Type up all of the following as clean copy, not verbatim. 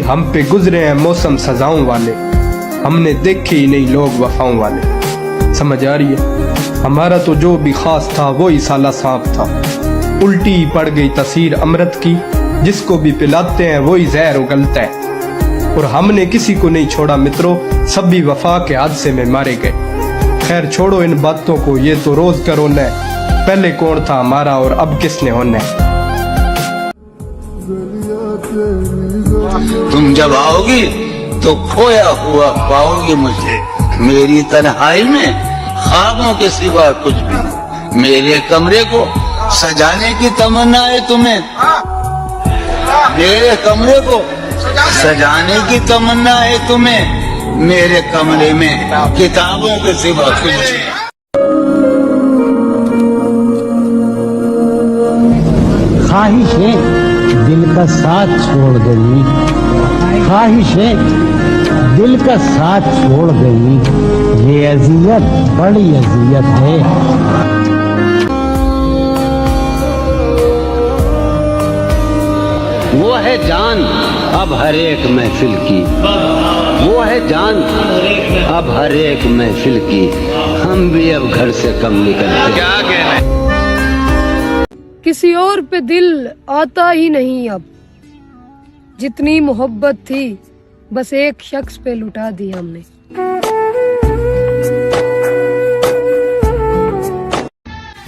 हम पे गुजरे हैं मौसम सजाओं वाले, हमने देखे ही नहीं लोग वफाओं वाले। समझ आ रही है? हमारा तो जो भी खास था वो ही साला सांप था। उल्टी पड़ गई तस्वीर अमृत की, जिसको भी पिलाते हैं वही जहर उगलता है। और हमने किसी को नहीं छोड़ा मित्रों, सभी वफा के हादसे में मारे गए। खैर छोड़ो इन बातों को, ये तो रोज का रोना है। पहले कौन था हमारा और अब किसने होना है। तुम जब आओगी तो खोया हुआ पाओगे मुझे, मेरी तन्हाई में ख्वाबों के सिवा कुछ भी नहीं। मेरे कमरे को सजाने की तमन्ना है तुम्हें, मेरे कमरे को सजाने की तमन्ना है तुम्हें, मेरे कमरे में किताबों के सिवा कुछ नहीं। ख्वाहिशें दिल का साथ छोड़ गई, ख्वाहिशें दिल का साथ छोड़ गई, ये अजियत बड़ी अजियत है। वो है जान अब हर एक महफिल की, वो है जान अब हर एक महफिल की, हम भी अब घर से कम निकलते। क्या कहना? किसी और पे दिल आता ही नहीं अब, जितनी मोहब्बत थी बस एक शख्स पे लुटा दी हमने।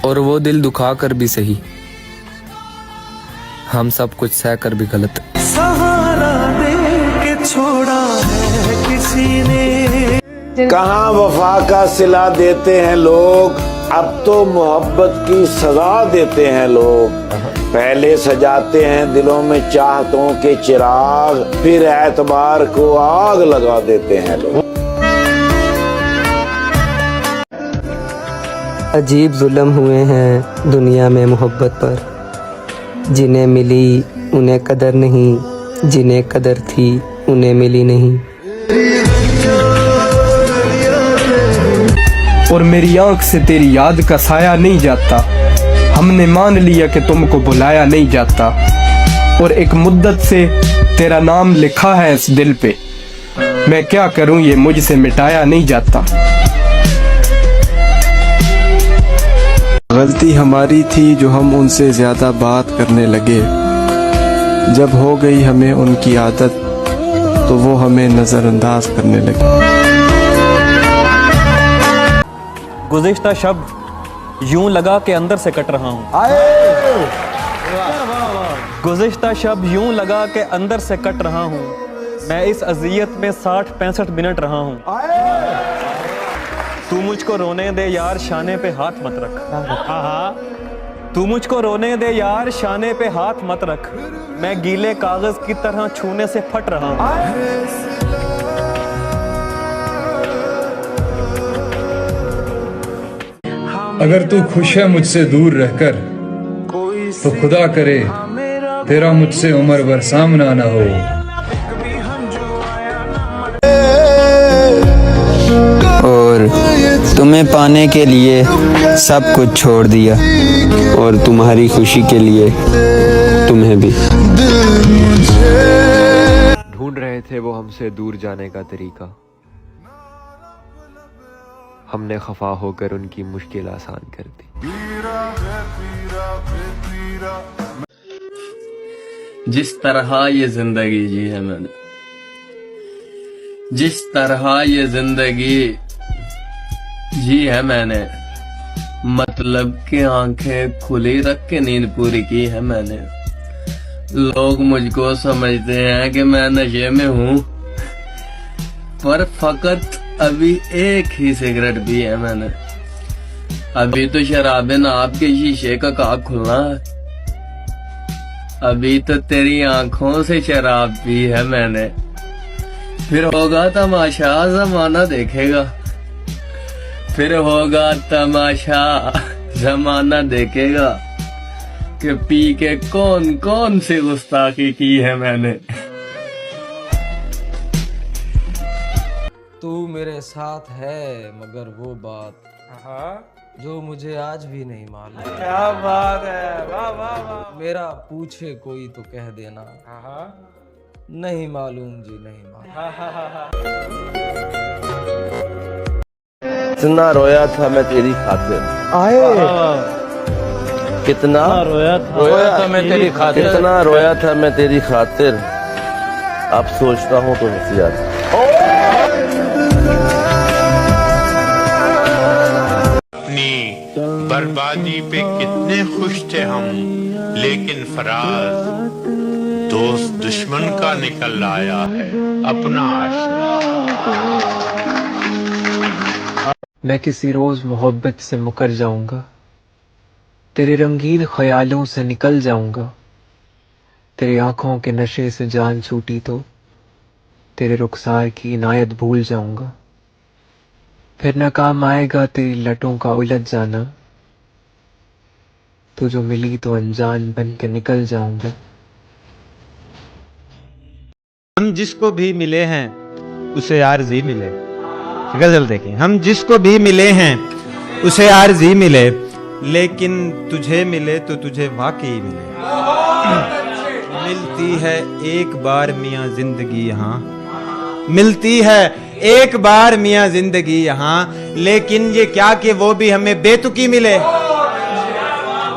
और वो दिल दुखा कर भी सही, हम सब कुछ सह कर भी गलत। सहारा दे के छोड़ा है किसी ने, कहाँ वफा का सिला देते हैं लोग, अब तो मोहब्बत की सजा देते हैं लोग। पहले सजाते हैं दिलों में चाहतों के चिराग, फिर एतबार को आग लगा देते हैं लोग। अजीब जुल्म हुए हैं दुनिया में मोहब्बत पर, जिन्हें मिली उन्हें कदर नहीं, जिन्हें कदर थी उन्हें मिली नहीं। और मेरी आंख से तेरी याद का साया नहीं जाता, हमने मान लिया कि तुमको बुलाया नहीं जाता। और एक मुद्दत से तेरा नाम लिखा है इस दिल पे, मैं क्या करूं ये मुझसे मिटाया नहीं जाता। गलती हमारी थी जो हम उनसे ज्यादा बात करने लगे, जब हो गई हमें उनकी आदत तो वो हमें नजरअंदाज करने लगे। गुज़िश्ता शब यूं लगा के अंदर से कट रहा हूँ, गुज़िश्ता शब यूं लगा के अंदर से कट रहा हूँ, मैं इस अजियत में 60-65 मिनट रहा हूँ। तू मुझको रोने दे यार, शाने पे हाथ मत रख। तू मुझको रोने दे यार, शाने पे हाथ मत रख, मैं गीले कागज की तरह छूने से फट रहा हूँ। अगर तू खुश है मुझसे दूर रहकर, तो खुदा करे तेरा मुझसे उम्र भर सामना ना हो। और तुम्हें पाने के लिए सब कुछ छोड़ दिया, और तुम्हारी खुशी के लिए तुम्हें भी। ढूंढ रहे थे वो हमसे दूर जाने का तरीका, हमने खफा होकर उनकी मुश्किल आसान कर दी। जिस तरह ये जिंदगी जी है मैंने, जिस तरह ये जिंदगी जी है मैंने, मतलब कि आंखें खुली रख के नींद पूरी की है मैंने। लोग मुझको समझते हैं कि मैं नशे में हूँ, पर फकत अभी एक ही सिगरेट भी है मैंने। अभी तो शराबे ना आपके शीशे का काक खुलना है, अभी तो तेरी आंखों से शराब पी है मैंने। फिर होगा तमाशा, जमाना देखेगा, फिर होगा तमाशा, जमाना देखेगा कि पी के कौन कौन सी गुस्ताखी की है मैंने। तू मेरे साथ है मगर वो बात जो मुझे आज भी नहीं मालूम। क्या बात है, वाह वाह वाह। मेरा पूछे कोई तो कह देना, नहीं मालूम जी, नहीं मालूम। कितना रोया था मैं तेरी खातिर, कितना रोया था मैं तेरी खातिर, कितना रोया था मैं तेरी खातिर, अब सोचता हूँ तो हंसी आती। अपनी बर्बादी पे कितने खुश थे हम, लेकिन फराज दोस्त दुश्मन का निकल आया है अपना आशिक। मैं किसी रोज मोहब्बत से मुकर जाऊंगा, तेरे रंगीन ख्यालों से निकल जाऊंगा। तेरी आंखों के नशे से जान छूटी तो तेरे रुखसार की इनायत भूल जाऊंगा। फिर न काम आएगा तेरी लटों का उलझ जाना, तू जो मिली तो अनजान बन के निकल जाऊंगा। हम जिसको भी मिले हैं उसे आरज़ी मिले। गजल देखें, हम जिसको भी मिले हैं उसे आरज़ी मिले, लेकिन तुझे मिले तो तुझे वाकई मिले। मिलती है एक बार मियाँ जिंदगी यहाँ, मिलती है एक बार मियाँ जिंदगी यहाँ, लेकिन ये क्या कि वो भी हमें बेतुकी मिले।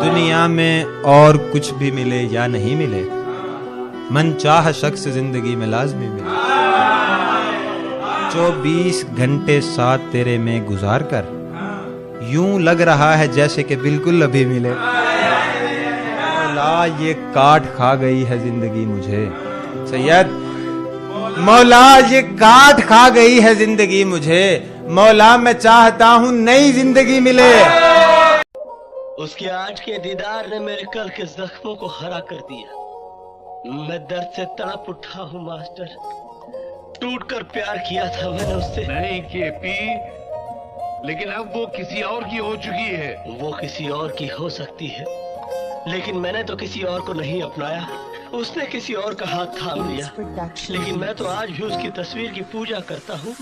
दुनिया में और कुछ भी मिले या नहीं मिले, मन चाह शख्स जिंदगी में लाजमी मिले। 24 घंटे साथ तेरे में गुजार कर यूं लग रहा है जैसे कि बिल्कुल अभी मिले। मौला ये काट खा गई है जिंदगी मुझे, सैयद मौला ये काट खा गई है जिंदगी मुझे, मौला मैं चाहता हूँ नई जिंदगी मिले। उसके आज के दीदार ने मेरे कल के जख्मों को हरा कर दिया। मैं दर्द से तड़प उठा हूँ मास्टर, टूटकर प्यार किया था मैंने उससे। नहीं केपी, लेकिन अब वो किसी और की हो चुकी है। वो किसी और की हो सकती है, लेकिन मैंने तो किसी और को नहीं अपनाया। उसने किसी और का हाथ थाम लिया, लेकिन मैं तो आज भी उसकी तस्वीर की पूजा करता हूँ।